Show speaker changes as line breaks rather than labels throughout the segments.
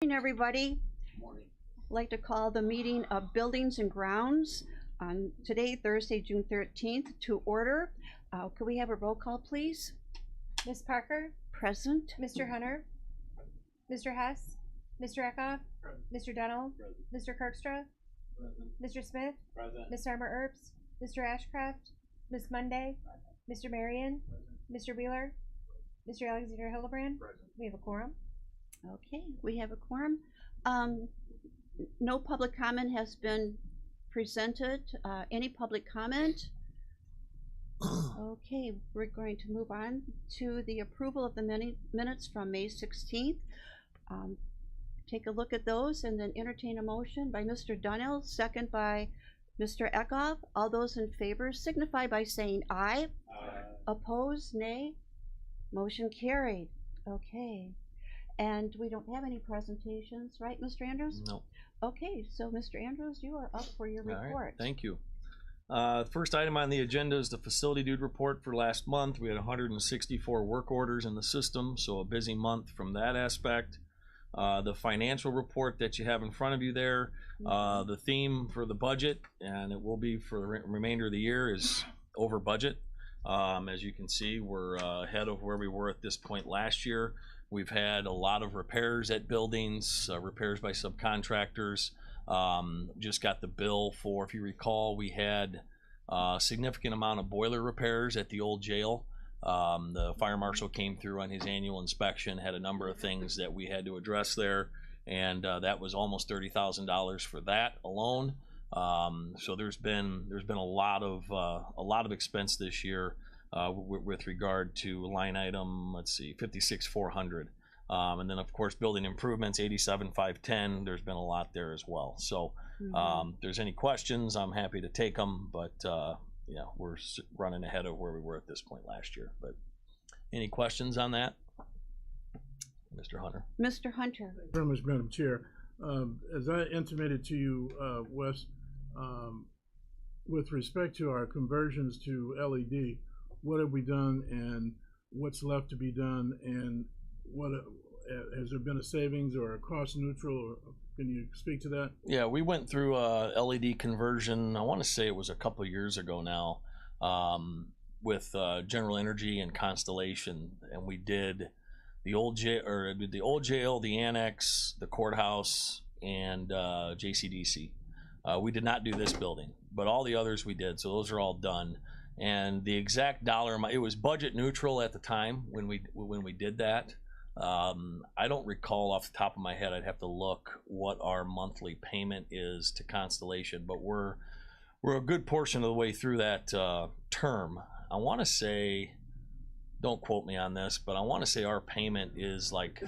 morning, everybody. Morning. I'd like to call the meeting of Buildings and Grounds on today, Thursday, June 13th, to order. Could we have a roll call, please?
Ms. Parker?
Present.
Mr. Hunter? Mr. Hess? Mr. Eckhoff? Mr. Donnell? Mr. Kirkstra? Mr. Smith? Ms. Farmer Earps? Mr. Ashcraft? Ms. Monday? Mr. Marion? Mr. Wheeler? Mr. Alexander Hildebrand? We have a quorum.
Okay, we have a quorum. No public comment has been presented. Any public comment? Okay, we're going to move on to the approval of the minutes from May 16th. Take a look at those and then entertain a motion by Mr. Donnell, second by Mr. Eckhoff. All those in favor signify by saying aye. Aye. Opposed, nay. Motion carried. Okay. And we don't have any presentations, right, Mr. Andrews?
No.
Okay, so Mr. Andrews, you are up for your report.
All right, thank you. First item on the agenda is the facility dude report for last month. We had 164 work orders in the system, so a busy month from that aspect. The financial report that you have in front of you there, the theme for the budget, and it will be for the remainder of the year, is over budget. As you can see, we're ahead of where we were at this point last year. We've had a lot of repairs at buildings, repairs by subcontractors. Just got the bill for, if you recall, we had a significant amount of boiler repairs at the old jail. The fire marshal came through on his annual inspection, had a number of things that we had to address there, and that was almost $30,000 for that alone. So there's been a lot of expense this year with regard to line item, let's see, 56,400, and then of course building improvements 87,510. There's been a lot there as well. So if there's any questions, I'm happy to take them, but yeah, we're running ahead of where we were at this point last year. But any questions on that, Mr. Hunter?
Mr. Hunter.
Thank you very much, Madam Chair. As I intimated to you, Wes, with respect to our conversions to LED, what have we done and what's left to be done, and what has there been a savings or a cost neutral, or can you speak to that?
Yeah, we went through a LED conversion, I want to say it was a couple of years ago now, with General Energy and Constellation, and we did the old jail, the annex, the courthouse, and JCDC. We did not do this building, but all the others we did, so those are all done. And the exact dollar amount, it was budget neutral at the time when we did that. I don't recall off the top of my head. I'd have to look what our monthly payment is to Constellation, but we're a good portion of the way through that term. I want to say, don't quote me on this, but I want to say our payment is like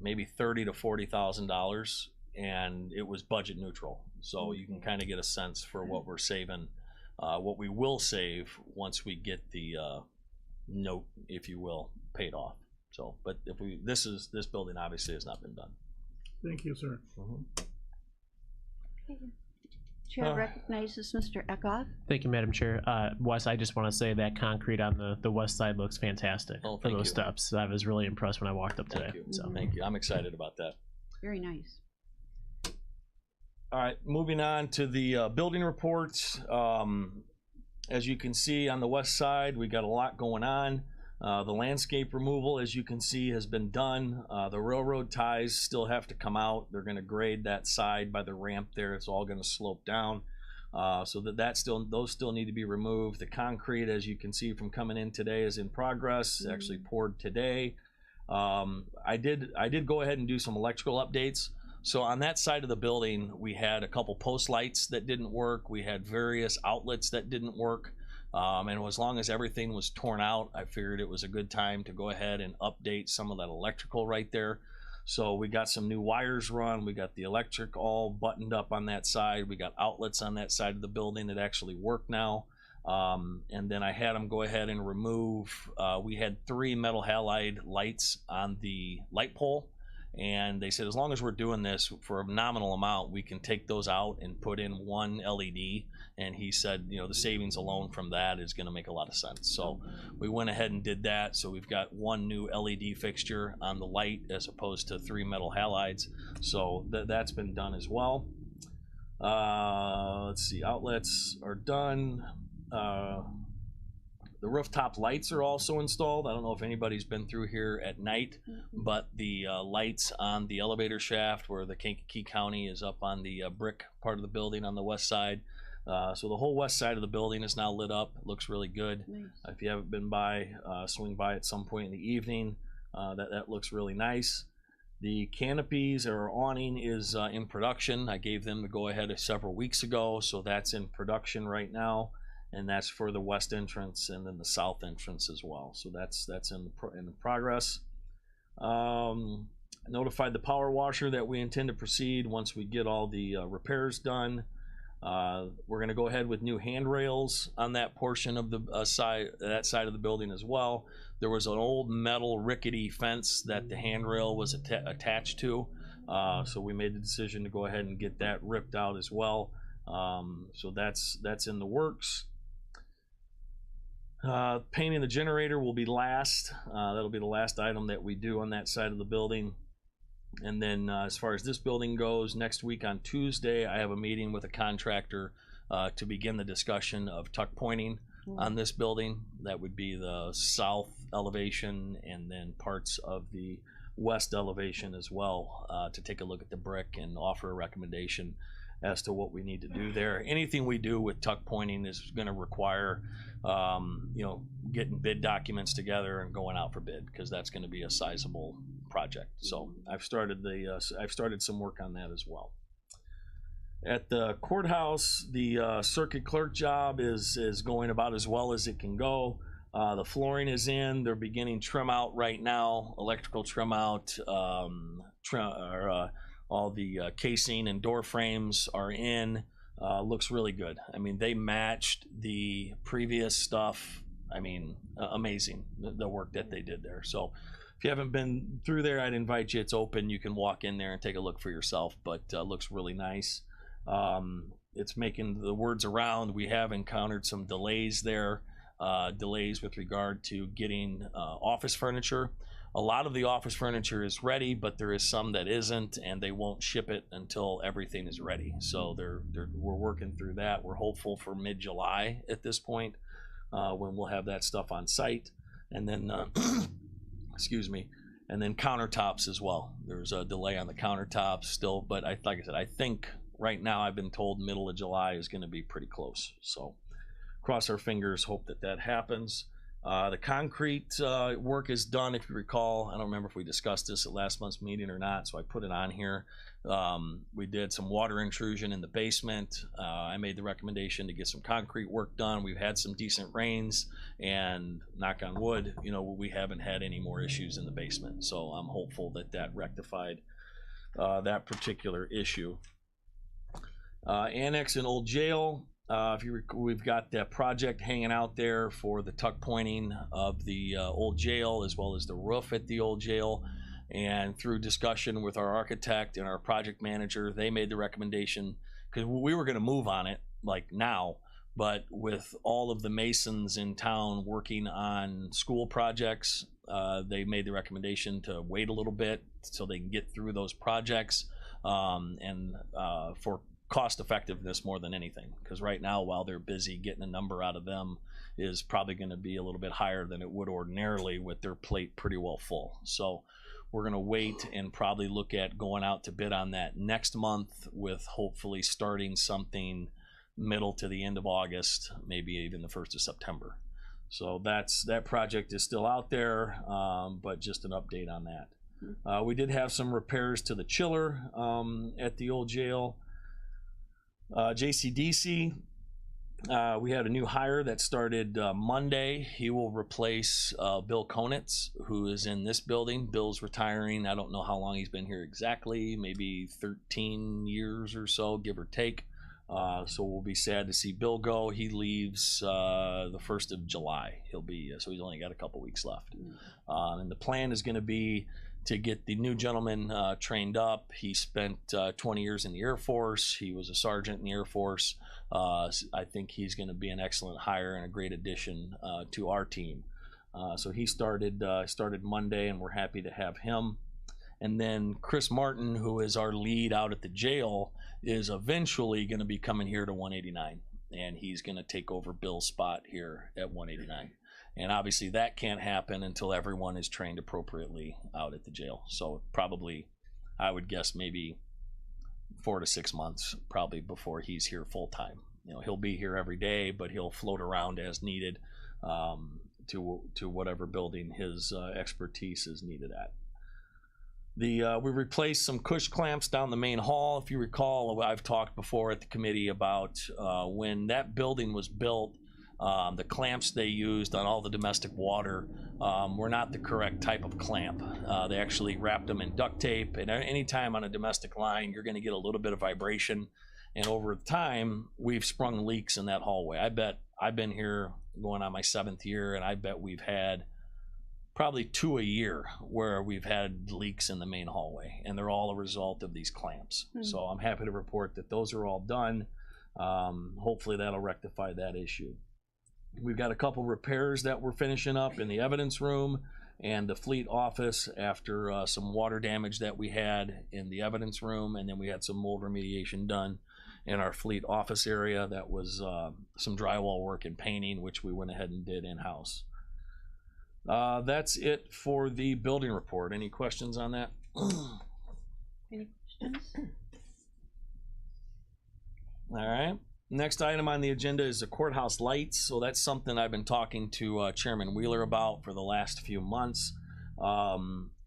maybe $30,000 to $40,000, and it was budget neutral. So you can kind of get a sense for what we're saving, what we will save once we get the note, if you will, paid off. So, but if this building obviously has not been done. Thank you, sir.
Okay. Chair recognizes Mr. Eckhoff.
Thank you, Madam Chair. Wes, I just want to say that concrete on the west side looks fantastic for those steps. I was really impressed when I walked up today.
So thank you. I'm excited about that.
Very nice.
All right, moving on to the building reports. As you can see on the west side, we got a lot going on. The landscape removal, as you can see, has been done. The railroad ties still have to come out. They're going to grade that side by the ramp there. It's all going to slope down, so those still need to be removed. The concrete, as you can see from coming in today, is in progress. It's actually poured today. I did go ahead and do some electrical updates. So on that side of the building, we had a couple post lights that didn't work. We had various outlets that didn't work. And as long as everything was torn out, I figured it was a good time to go ahead and update some of that electrical right there. So we got some new wires run. We got the electric all buttoned up on that side. We got outlets on that side of the building that actually work now. And then I had them go ahead and remove, we had 3 metal halide lights on the light pole. And they said, as long as we're doing this for a nominal amount, we can take those out and put in one LED. And he said, you know, the savings alone from that is going to make a lot of sense. So we went ahead and did that. So we've got one new LED fixture on the light as opposed to 3 metal halides. So that's been done as well. Let's see, outlets are done. The rooftop lights are also installed. I don't know if anybody's been through here at night, but the lights on the elevator shaft where the Kankakee County is up on the brick part of the building on the west side. So the whole west side of the building is now lit up. It looks really good.
Nice.
If you haven't been by, swing by at some point in the evening. That looks really nice. The canopies or awning is in production. I gave them the go-ahead several weeks ago, so that's in production right now. And that's for the west entrance and then the south entrance as well. So that's in progress. Notified the power washer that we intend to proceed once we get all the repairs done. We're going to go ahead with new handrails on that portion of the side of the building as well. There was an old metal rickety fence that the handrail was attached to, so we made the decision to go ahead and get that ripped out as well. So that's in the works. Painting the generator will be last. That'll be the last item that we do on that side of the building. And then as far as this building goes, next week on Tuesday, I have a meeting with a contractor to begin the discussion of tuck pointing on this building. That would be the south elevation and then parts of the west elevation as well, to take a look at the brick and offer a recommendation as to what we need to do there. Anything we do with tuck pointing is going to require getting bid documents together and going out for bid, because that's going to be a sizable project. So I've started some work on that as well. At the courthouse, the circuit clerk job is going about as well as it can go. The flooring is in. They're beginning trim out right now, electrical trim out. All the casing and door frames are in. Looks really good. I mean, they matched the previous stuff. I mean, amazing, the work that they did there. So if you haven't been through there, I'd invite you. It's open. You can walk in there and take a look for yourself, but looks really nice. It's making the words around. We have encountered some delays there, delays with regard to getting office furniture. A lot of the office furniture is ready, but there is some that isn't, and they won't ship it until everything is ready. So we're working through that. We're hopeful for mid-July at this point, when we'll have that stuff on site. And then, excuse me, and then countertops as well. There's a delay on the countertops still, but like I said, I think right now I've been told middle of July is going to be pretty close. So cross our fingers, hope that happens. The concrete work is done, if you recall. I don't remember if we discussed this at last month's meeting or not, so I put it on here. We did some water intrusion in the basement. I made the recommendation to get some concrete work done. We've had some decent rains, and knock on wood, we haven't had any more issues in the basement. So I'm hopeful that rectified that particular issue. Annex and Old Jail. We've got that project hanging out there for the tuck pointing of the old jail, as well as the roof at the old jail. And through discussion with our architect and our project manager, they made the recommendation, because we were going to move on it like now, but with all of the masons in town working on school projects, they made the recommendation to wait a little bit so they can get through those projects, and for cost effectiveness more than anything, because right now, while they're busy, getting a number out of them is probably going to be a little bit higher than it would ordinarily with their plate pretty well full. So we're going to wait and probably look at going out to bid on that next month, with hopefully starting something middle to the end of August, maybe even the 1st of September. So that project is still out there, but just an update on that. We did have some repairs to the chiller at the old jail. JCDC, we had a new hire that started Monday. He will replace Bill Konitz, who is in this building. Bill's retiring. I don't know how long he's been here exactly, maybe 13 years or so, give or take. So we'll be sad to see Bill go. He leaves the 1st of July. So he's only got a couple weeks left. And the plan is going to be to get the new gentleman trained up. He spent 20 years in the Air Force. He was a sergeant in the Air Force. I think he's going to be an excellent hire and a great addition to our team. So he started Monday, and we're happy to have him. And then Chris Martin, who is our lead out at the jail, is eventually going to be coming here to 189, and he's going to take over Bill's spot here at 189. And obviously that can't happen until everyone is trained appropriately out at the jail. So probably, I would guess maybe 4 to 6 months probably before he's here full time. You know, he'll be here every day, but he'll float around as needed to whatever building his expertise is needed at. We replaced some cush clamps down the main hall. If you recall, I've talked before at the committee about when that building was built, the clamps they used on all the domestic water were not the correct type of clamp. They actually wrapped them in duct tape, and anytime on a domestic line, you're going to get a little bit of vibration. And over time, we've sprung leaks in that hallway. I bet I've been here going on my 7th year, and I bet we've had probably 2 a year where we've had leaks in the main hallway, and they're all a result of these clamps. So I'm happy to report that those are all done. Hopefully that'll rectify that issue. We've got a couple repairs that we're finishing up in the evidence room and the fleet office after some water damage that we had in the evidence room, and then we had some mold remediation done in our fleet office area. That was some drywall work and painting, which we went ahead and did in-house. That's it for the building report. Any questions on that?
Any questions?
All right. Next item on the agenda is the courthouse lights. So that's something I've been talking to Chairman Wheeler about for the last few months.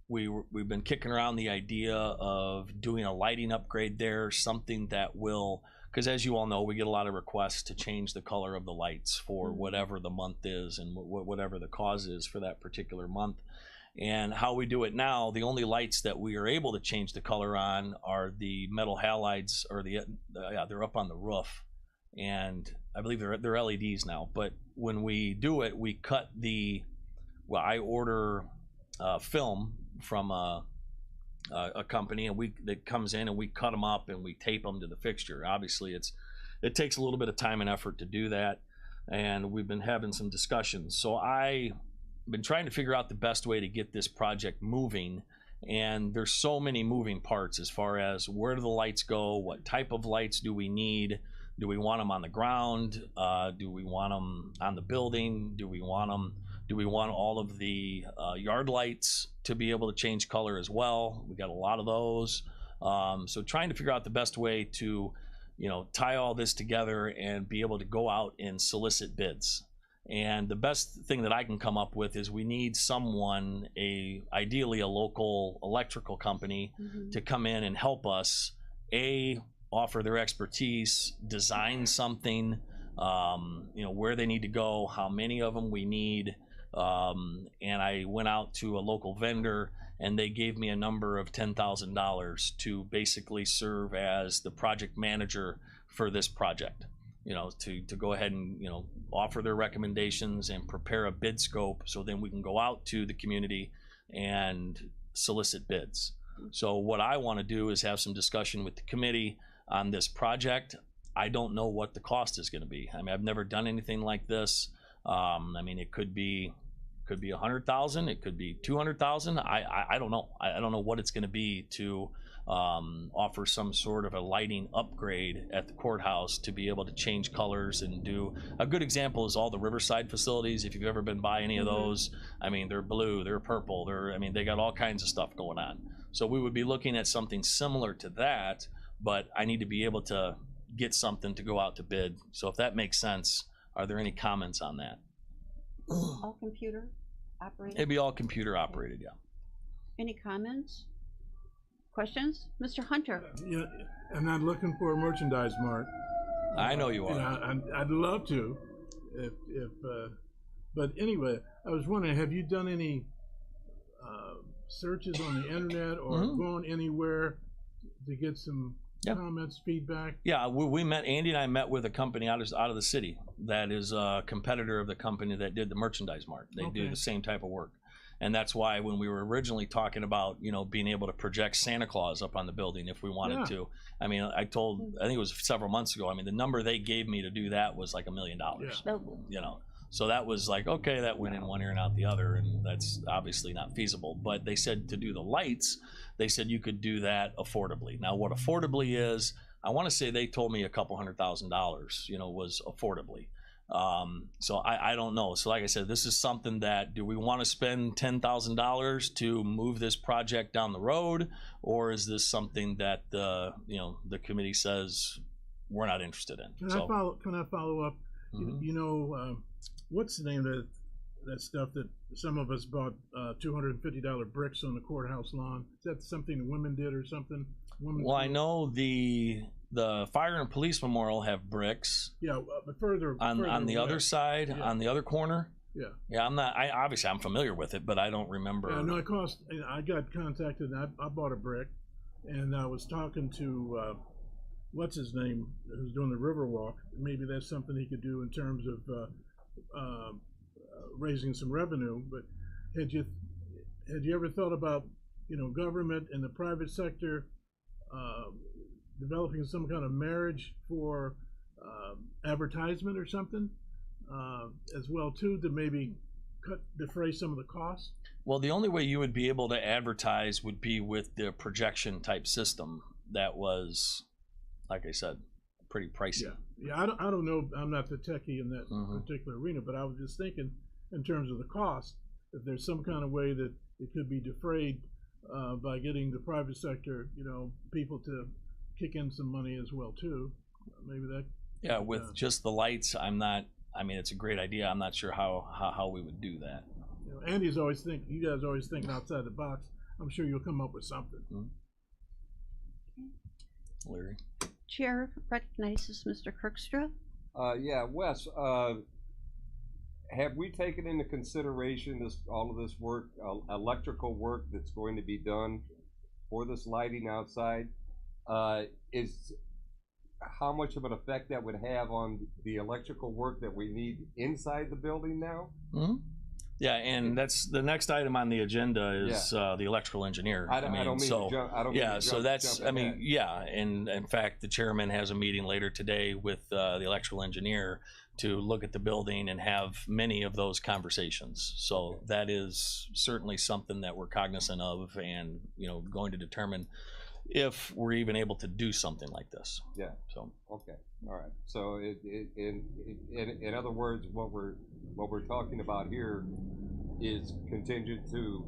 We've been kicking around the idea of doing a lighting upgrade there, something that will, because as you all know, we get a lot of requests to change the color of the lights for whatever the month is and whatever the cause is for that particular month. And how we do it now, the only lights that we are able to change the color on are the metal halides, or they're up on the roof. And I believe they're LEDs now. But when we do it, we cut I order film from a company, and that comes in, and we cut them up and we tape them to the fixture. Obviously, it takes a little bit of time and effort to do that, and we've been having some discussions. So I've been trying to figure out the best way to get this project moving, and there's so many moving parts as far as where do the lights go, what type of lights do we need. Do we want them on the ground? Do we want them on the building? Do we want all of the yard lights to be able to change color as well? We got a lot of those. So trying to figure out the best way to, tie all this together and be able to go out and solicit bids. And the best thing that I can come up with is we need someone, ideally a local electrical company, to come in and help us, offer their expertise, design something, where they need to go, how many of them we need. And I went out to a local vendor, and they gave me a number of $10,000 to basically serve as the project manager for this project. To go ahead and, offer their recommendations and prepare a bid scope, so then we can go out to the community and solicit bids. So what I want to do is have some discussion with the committee on this project. I don't know what the cost is going to be. I mean, I've never done anything like this. It could be $100,000, it could be $200,000. I don't know. I don't know what it's going to be to offer some sort of a lighting upgrade at the courthouse to be able to change colors and do. A good example is all the Riverside facilities. If you've ever been by any of those, they're blue, they're purple, they got all kinds of stuff going on. So we would be looking at something similar to that, but I need to be able to get something to go out to bid. So if that makes sense, are there any comments on that?
All computer operated?
It'd be all computer operated, yeah.
Any comments? Questions? Mr. Hunter?
Yeah, I'm not looking for a merchandise mart.
I know you are.
I'd love to, but anyway, I was wondering, have you done any searches on the internet or gone anywhere to get some comments, feedback?
Yeah, we met. Andy and I met with a company out of the city that is a competitor of the company that did the merchandise mart. They do the same type of work. And that's why when we were originally talking about, you know, being able to project Santa Claus up on the building if we wanted
Yeah.
to, I mean, I think it was several months ago, I mean, the number they gave me to do that was like $1 million, you know. So that was like, okay, that went in one ear and out the other, and that's obviously not feasible. But they said to do the lights, they said you could do that affordably. Now, what affordably is, I want to say they told me a couple $100,000, you know, was affordably. So I don't know. So like I said, this is something that, do we want to spend $10,000 to move this project down the road, or is this something that the, you know, the committee says we're not interested in?
Can I follow up?
Mhm.
You know, what's the name of that stuff that some of us bought, $250 bricks on the courthouse lawn? Is that something the women did or something?
Well, I know the fire and police memorial have bricks
Yeah, but further
on the other
west.
side,
Yeah.
on the other corner.
Yeah.
Yeah, obviously I'm familiar with it, but I don't remember.
Yeah, no, it cost. I got contacted. And I bought a brick, and I was talking to what's his name, who's doing the Riverwalk. Maybe that's something he could do in terms of raising some revenue. But had you ever thought about, you know, government and the private sector developing some kind of marriage for advertisement or something as well too, to maybe defray some of the costs?
Well, the only way you would be able to advertise would be with the projection type system that was, like I said, pretty pricey.
Yeah. I don't know. I'm not the techie in that
Mhm.
particular arena, but I was just thinking in terms of the cost, if there's some kind of way that it could be defrayed by getting the private sector, you know, people to kick in some money as well too. Maybe that.
Yeah, with just the lights, I mean, it's a great idea. I'm not sure how we would do that.
You know, Andy's always thinking. You guys are always thinking outside the box. I'm sure you'll come up with something.
Larry?
Chair recognizes Mr. Kirkstra.
Yeah, Wes, have we taken into consideration all of this work, electrical work that's going to be done for this lighting outside? Is how much of an effect that would have on the electrical work that we need inside the building now?
Mm-hmm. Yeah, and that's the next item on the agenda is the electrical engineer.
I don't mean to jump.
Yeah, and in fact, the chairman has a meeting later today with the electrical engineer to look at the building and have many of those conversations. So that is certainly something that we're cognizant of, and you know, going to determine if we're even able to do something like this.
Yeah.
So.
Okay. All right. So in other words, what we're talking about here is contingent to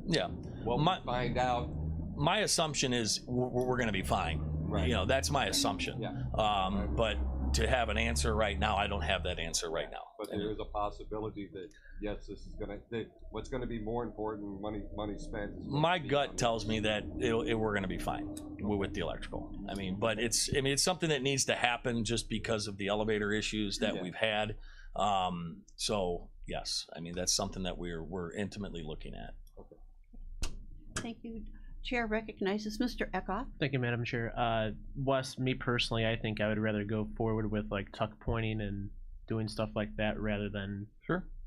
what we find out.
My assumption is we're going to be fine.
Right.
You know, that's my assumption.
Yeah.
But to have an answer right now, I don't have that answer right now.
But there is a possibility that yes, this is what's going to be more important. Money spent.
My gut tells me that we're going to be fine with the electrical. I mean, but it's something that needs to happen just because of the elevator issues that we've had. So yes, I mean that's something that we're intimately looking at.
Okay.
Thank you. Chair recognizes Mr. Eckhoff.
Thank you, Madam Chair. Wes, me personally, I think I would rather go forward with like tuck pointing and doing stuff like that rather than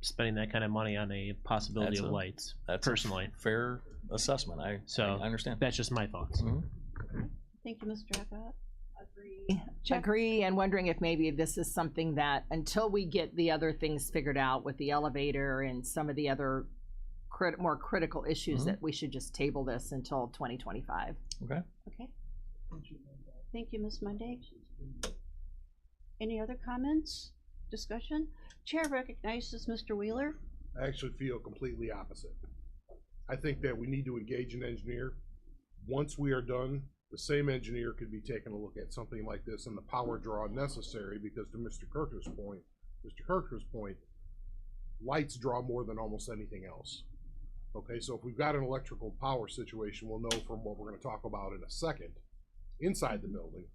spending that kind of money on a possibility of lights.
That's
personally
a fair assessment. I understand.
That's just my thoughts.
Mm-hmm.
Thank you, Mr. Eckhoff.
Agree, and wondering if maybe this is something that until we get the other things figured out with the elevator and some of the other more critical issues, that we should just table this until 2025.
Okay.
Okay. Thank you, Ms. Monday. Any other comments? Discussion? Chair recognizes Mr. Wheeler.
I actually feel completely opposite. I think that we need to engage an engineer. Once we are done, the same engineer could be taking a look at something like this and the power draw necessary, because to Mr. Kirker's point, lights draw more than almost anything else. Okay, so if we've got an electrical power situation, we'll know from what we're going to talk about in a second. Inside the building,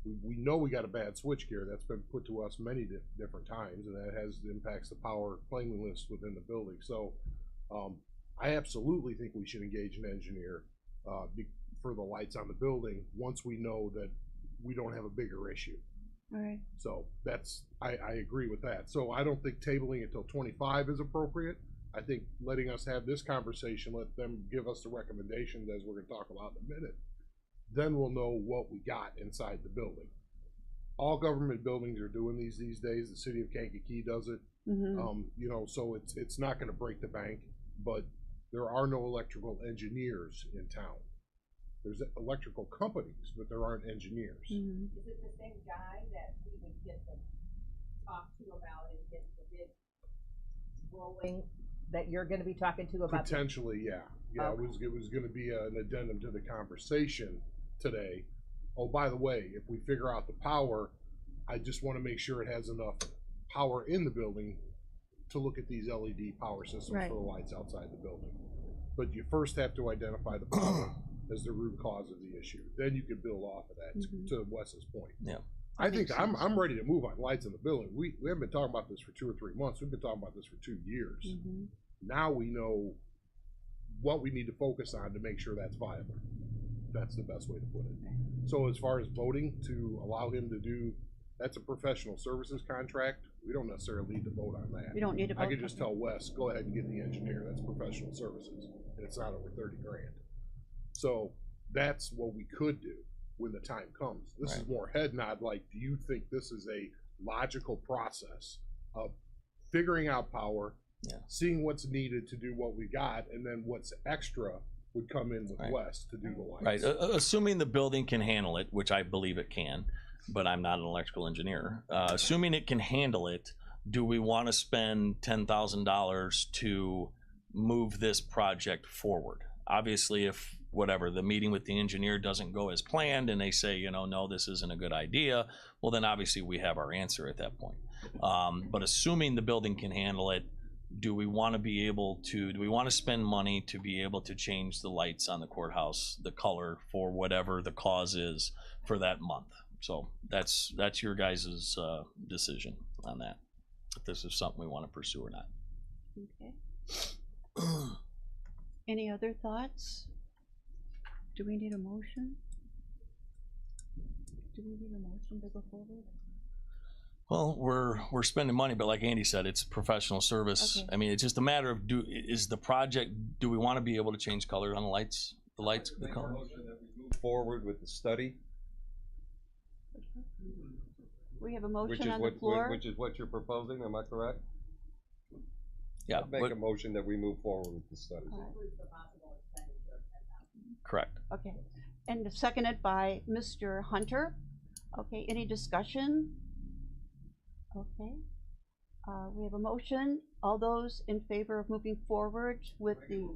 we know we got a bad switchgear that's been put to us many different times, and that impacts the power cleanliness within the building. So I absolutely think we should engage an engineer for the lights on the building once we know that we don't have a bigger issue.
All right.
So I agree with that. So I don't think tabling it till 25 is appropriate. I think letting us have this conversation, let them give us the recommendations as we're gonna talk about in a minute. Then we'll know what we got inside the building. All government buildings are doing these days. The city of Kankakee does it. You know, so it's not gonna break the bank, but there are no electrical engineers in town. There's electrical companies, but there aren't engineers.
Is it the same guy that we would get to talk to about and get the bid rolling, that you're gonna be talking to about?
Potentially, yeah. Yeah,
Okay.
it was gonna be an addendum to the conversation today. Oh, by the way, if we figure out the power, I just wanna make sure it has enough power in the building to look at these LED power systems
Right.
for the lights outside the building. But you first have to identify the power as the root cause of the issue. Then you can build off of that, to Wes's point.
Yeah.
I think I'm ready to move on lights in the building. We haven't been talking about this for 2 or 3 months. We've been talking about this for 2 years. Now we know what we need to focus on to make sure that's viable. That's the best way to put it. So as far as voting to allow him to do, that's a professional services contract. We don't necessarily need to vote on that.
We don't need to vote.
I could just tell Wes, go ahead and get the engineer. That's professional services, and it's not over 30 grand. So that's what we could do when the time comes. This is more head nod, like, do you think this is a logical process of figuring out power, seeing what's needed to do what we got, and then what's extra would come in with Wes to do the lights.
Right, assuming the building can handle it, which I believe it can, but I'm not an electrical engineer. Assuming it can handle it, do we want to spend $10,000 to move this project forward? Obviously, if whatever, the meeting with the engineer doesn't go as planned and they say, you know, no, this isn't a good idea, well, then obviously we have our answer at that point. But assuming the building can handle it, do we want to spend money to be able to change the lights on the courthouse, the color for whatever the cause is for that month? So that's your guys' decision on that, if this is something we want to pursue or not.
Okay. Any other thoughts? Do we need a motion? Do we need a motion to go forward?
Well, we're spending money, but like Andy said, it's professional service.
Okay.
I mean, it's just a matter of do we want to be able to change color on the lights? The lights, the color.
Move forward with the study,
We have a motion on the floor.
which is what you're proposing. Am I correct?
Yeah,
I'd make a motion that we move forward with the study.
All right.
correct.
Okay, and seconded by Mr. Hunter. Okay, any discussion? Okay, we have a motion. All those in favor of moving forward with the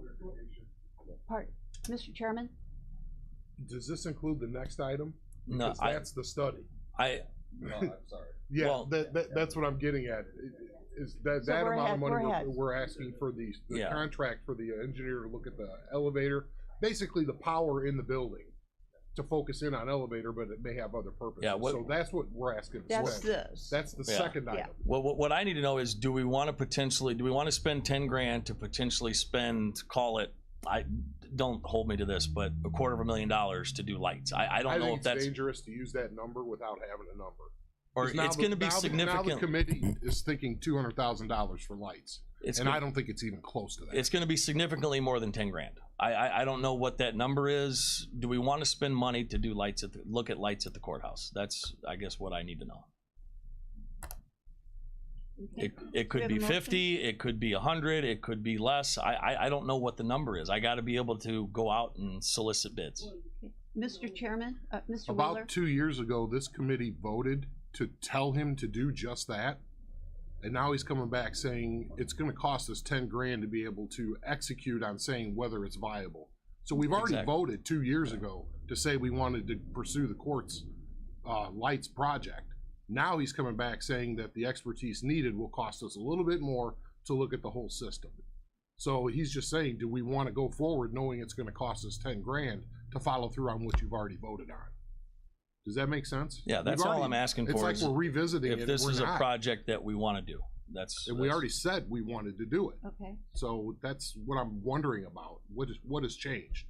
part, Mr. Chairman?
Does this include the next item?
No,
Because that's the study.
No, I'm sorry.
Yeah,
Well-
that's what I'm getting at. Is that
So
that
we're
amount
ahead,
of money
we're ahead.
we're asking for the
Yeah.
contract for the engineer to look at the elevator, basically the power in the building, to focus in on elevator, but it may have other purposes.
Yeah, what-
So that's what we're asking.
That's
for.
this.
That's the
Yeah.
second
Yeah.
item.
Well, what I need to know is, do we want to spend 10 grand to potentially spend, call it, don't hold me to this, but $250,000 to do lights? I don't
I
know
think
if
it's
that's,
dangerous to use that number without having a number.
or
'Cause now
it's
the-
going to be
now the- Now
significant.
the committee is thinking $200,000 for lights,
It's
and
gonna-
I don't think it's even close to that.
It's going to be significantly more than 10 grand. I don't know what that number is. Do we want to spend money to do lights look at lights at the courthouse? That's, I guess, what I need to know.
Okay.
It could
have
be
a motion?
50, it could be 100, it could be less. I don't know what the number is. I got to be able to go out and solicit bids.
Mr. Chairman, Mr. Wheeler?
About 2 years ago, this committee voted to tell him to do just that. And now he's coming back saying it's gonna cost us 10 grand to be able to execute on saying whether it's viable. So we've already
Exactly.
voted 2 years ago to say we wanted to pursue the court's lights project. Now he's coming back saying that the expertise needed will cost us a little bit more to look at the whole system. So he's just saying, do we wanna go forward knowing it's gonna cost us 10 grand to follow through on what you've already voted on? Does that make sense?
Yeah, that's
We've
all
already-
I'm asking
It's
for
like
is
we're revisiting it.
if this
and
is
we're
a
not.
project that we want to do. That's
And we already said we wanted to do it.
Okay,
So that's what I'm wondering about. What has changed?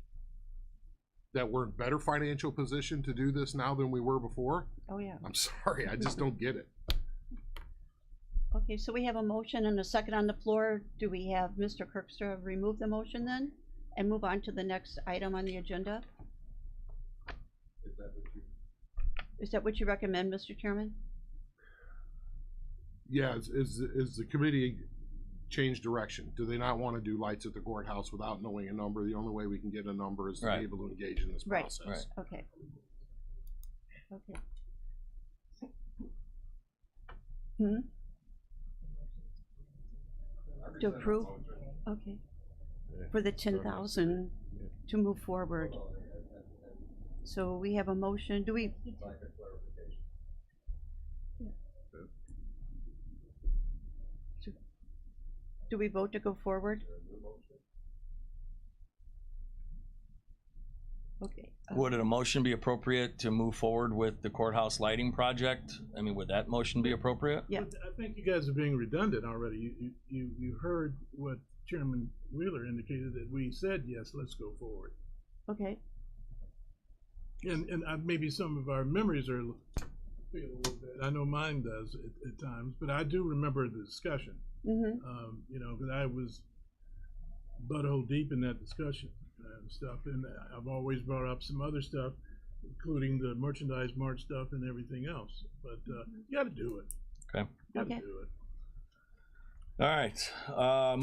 That we're in better financial position to do this now than we were before?
oh yeah.
I'm sorry, I just don't get it.
Okay, so we have a motion and a second on the floor. Do we have Mr. Kirkstra remove the motion then and move on to the next item on the agenda? Is that what you recommend, Mr. Chairman?
Yeah, is the committee change direction? Do they not want to do lights at the courthouse without knowing a number? The only way we can get a number is to
Right.
be able to engage in this
Right.
process.
Right.
Okay. Okay. To approve? Okay. For the 10,000 to move forward. So we have a motion. Do we? Do we vote to go forward? Okay.
Would a motion be appropriate to move forward with the courthouse lighting project? I mean, would that motion be appropriate?
Yeah.
I think you guys are being redundant already. You heard what Chairman Wheeler indicated, that we said, yes, let's go forward.
Okay.
And maybe some of our memories are feel a little bit. I know mine does at times, but I do remember the discussion.
Mm-hmm.
You know, because I was butthole deep in that discussion and stuff, and I've always brought up some other stuff, including the merchandise mart stuff and everything else. But you got to do it.
Okay.
You got to
Okay.
do it.
All right,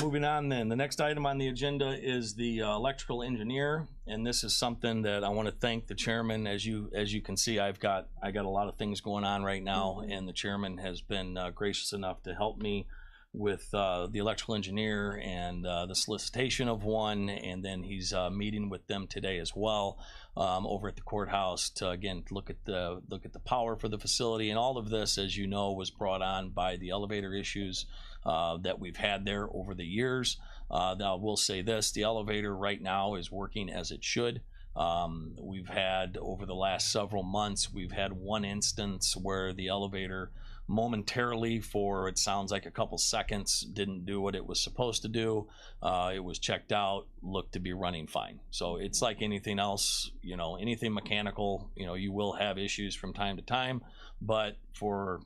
moving on then. The next item on the agenda is the electrical engineer, and this is something that I want to thank the chairman. As you can see, I got a lot of things going on right now, and the chairman has been gracious enough to help me with the electrical engineer and the solicitation of one, and then he's meeting with them today as well over at the courthouse to again look at the power for the facility. And all of this, as you know, was brought on by the elevator issues that we've had there over the years. Now, we'll say this, the elevator right now is working as it should. We've had, over the last several months, we've had one instance where the elevator momentarily, for it sounds like a couple seconds, didn't do what it was supposed to do. It was checked out, looked to be running fine. So it's like anything else, you know, anything mechanical, you know, you will have issues from time to time, but for,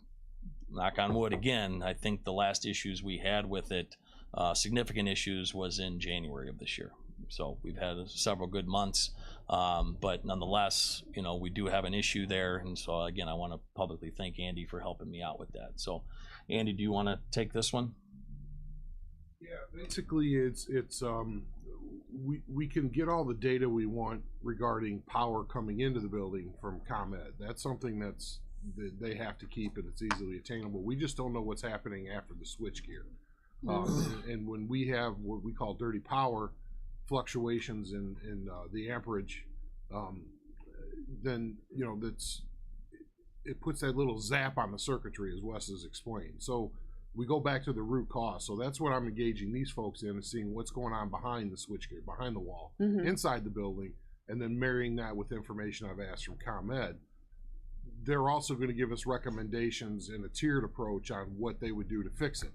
knock on wood again, I think the last issues we had with it, significant issues, was in January of this year. So we've had several good months, but nonetheless, you know, we do have an issue there. And so again, I want to publicly thank Andy for helping me out with that. So Andy, do you want to take this one?
Yeah, basically it's we can get all the data we want regarding power coming into the building from ComEd. That's something that they have to keep, and it's easily attainable. We just don't know what's happening after the switchgear. And when we have what we call dirty power fluctuations in the amperage, then you know it puts that little zap on the circuitry, as Wes has explained. So we go back to the root cause. So that's what I'm engaging these folks in, is seeing what's going on behind the switchgear, behind the wall, inside the building, and then marrying that with information I've asked from ComEd. They're also going to give us recommendations in a tiered approach on what they would do to fix it.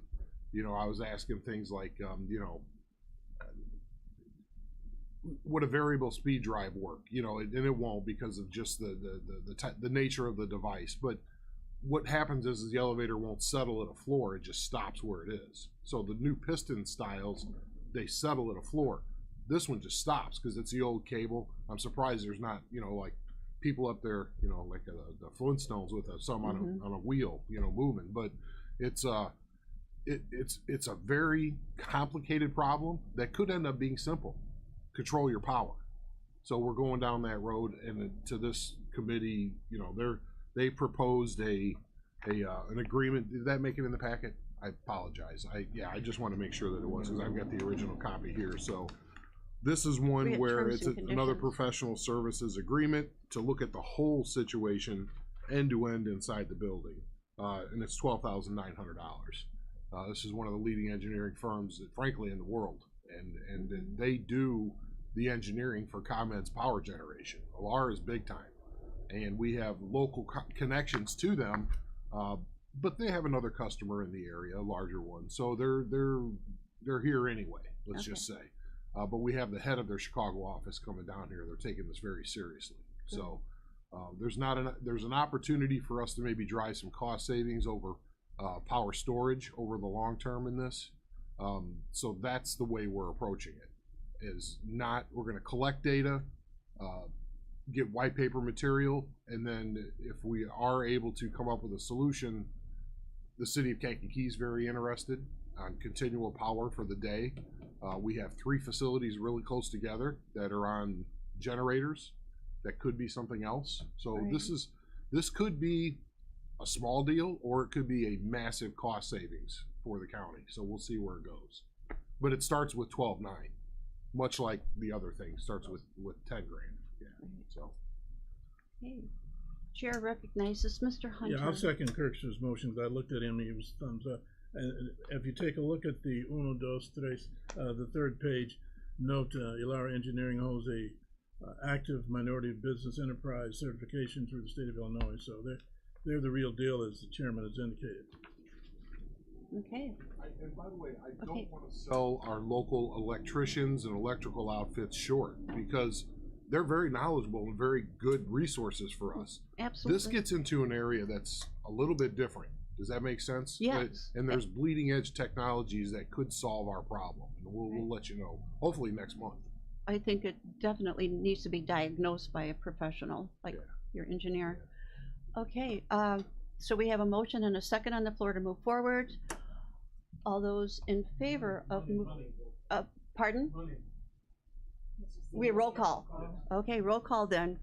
You know, I was asking things like, you know, would a variable speed drive work? You know, and it won't, because of just the nature of the device. But what happens is the elevator won't settle at a floor; it just stops where it is. So the new piston styles, they settle at a floor. This one just stops because it's the old cable. I'm surprised there's not, you know, like people up there, you know, like the Flintstones with some on a wheel, you know, moving. But it's a very complicated problem that could end up being simple. Control your power. So we're going down that road, and to this committee, you know, they proposed an agreement. Did that make it in the packet? I apologize. I just want to make sure that it was, because I've got the original copy here. So this is one where it's another professional services agreement to look at the whole situation end to end inside the building, and it's $12,900. This is one of the leading engineering firms, frankly, in the world, and they do the engineering for ComEd's power generation. Alar is big time, and we have local connections to them, but they have another customer in the area, a larger one, so they're here anyway. Let's just say, but we have the head of their Chicago office coming down here. They're taking this very seriously. So there's an opportunity for us to maybe drive some cost savings over power storage over the long term in this. So that's the way we're approaching it. Is not, we're going to collect data, get white paper material, and then if we are able to come up with a solution, the city of Kankakee is very interested on continual power for the day. We have 3 facilities really close together that are on generators. That could be something else. So
Right.
this could be a small deal, or it could be a massive cost savings for the county. So we'll see where it goes. But it starts with 12.9, much like the other thing starts with 10 grand. Yeah. So
Okay. Chair recognizes Mr. Hunter.
Yeah, I'll second Kirkstra's motion, 'cause I looked at him, he was thumbs up. And if you take a look at the uno, dos, tres, the third page, note, Elara Engineering holds a active minority business enterprise certification through the state of Illinois, so they're the real deal, as the chairman has indicated.
Okay,
and by the way, I
Okay.
don't want to sell our local electricians and electrical outfits short, because they're very knowledgeable and very good resources for us.
absolutely.
This gets into an area that's a little bit different. Does that make sense?
Yes.
And there's bleeding edge technologies that could solve our problem. And we'll let you know, hopefully next month.
I think it definitely needs to be diagnosed by a professional, like
Yeah.
your engineer. Okay, so we have a motion and a second on the floor to move forward. All those in favor of, pardon? We roll call. Okay, roll call then.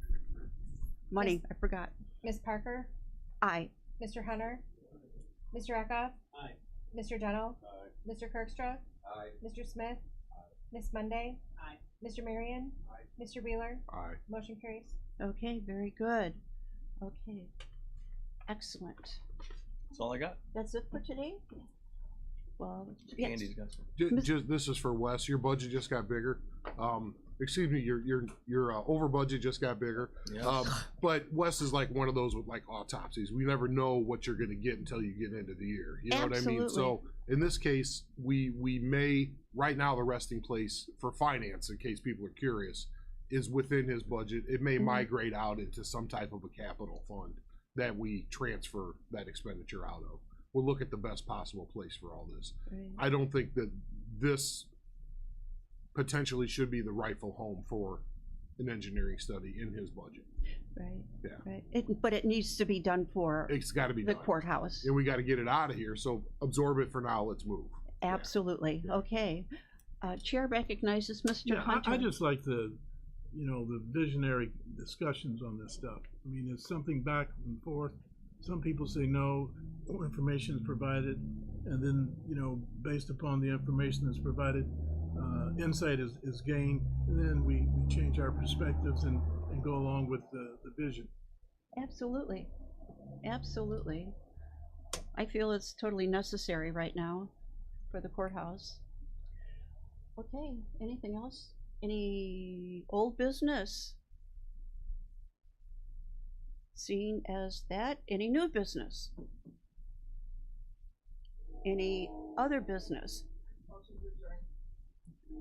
Money, I forgot.
Ms. Parker,
Aye.
Mr. Hunter, Mr. Eckhoff,
Aye.
Mr. Dunnell, Mr. Kirkstra,
Aye.
Mr. Smith, Miss Monday, Mr. Marion, Mr. Wheeler,
Aye.
motion carries.
Okay, very good. Okay, excellent.
That's all I got.
That's it for today? Well, yes.
Andy's got some.
Just this is for Wes. Your budget just got bigger. Excuse me, your over budget just got bigger.
Yeah.
But Wes is like one of those with like autopsies. We never know what you're going to get until you get into the year. You know what I mean? So in this case, we may right now the resting place for finance, in case people are curious, is within his budget. It may migrate out into some type of a capital fund that we transfer that expenditure out of. We'll look at the best possible place for all this.
Right.
I don't think that this potentially should be the rightful home for an engineering study in his budget.
Right.
Yeah.
Right. But it needs to be done for
It's got to be
the
done.
courthouse.
And we got to get it out of here. So absorb it for now. Let's move.
Absolutely. Okay. Chair recognizes Mr.
Yeah,
Hunter.
I just like the visionary discussions on this stuff. I mean, it's something back and forth. Some people say no, more information is provided, and then, based upon the information that's provided, insight is gained, and then we change our perspectives and go along with the vision.
Absolutely. Absolutely. I feel it's totally necessary right now for the courthouse. Okay, anything else? Any old business? Seeing as that, any new business? Any other business?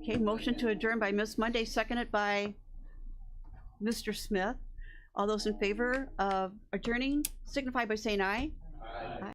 Okay, motion to adjourn by Ms. Monday, seconded by Mr. Smith. All those in favor of adjourning signify by saying aye.